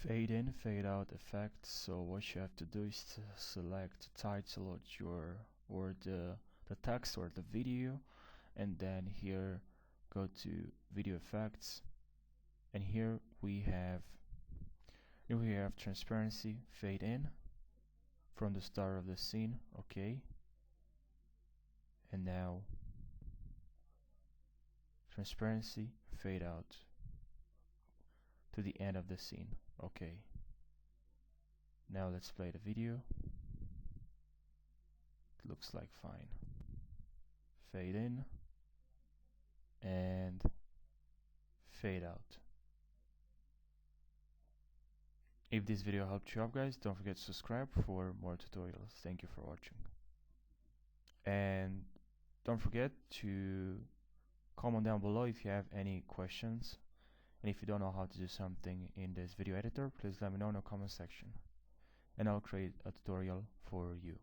fade in, fade out effect. So what you have to do is to select the title or the text or the video, and then here go to video effects, and here we have transparency, fade in from the start of the scene. Okay, and now transparency, fade out to the end of the scene. Okay, now let's play the video. It looks like fine. Fade in and fade out. If this video helped you out, guys, don't forget to subscribe for more tutorials. Thank you for watching. And don't forget to comment down below if you have any questions. And if you don't know how to do something in this video editor, please let me know in the comment section, and I'll create a tutorial for you.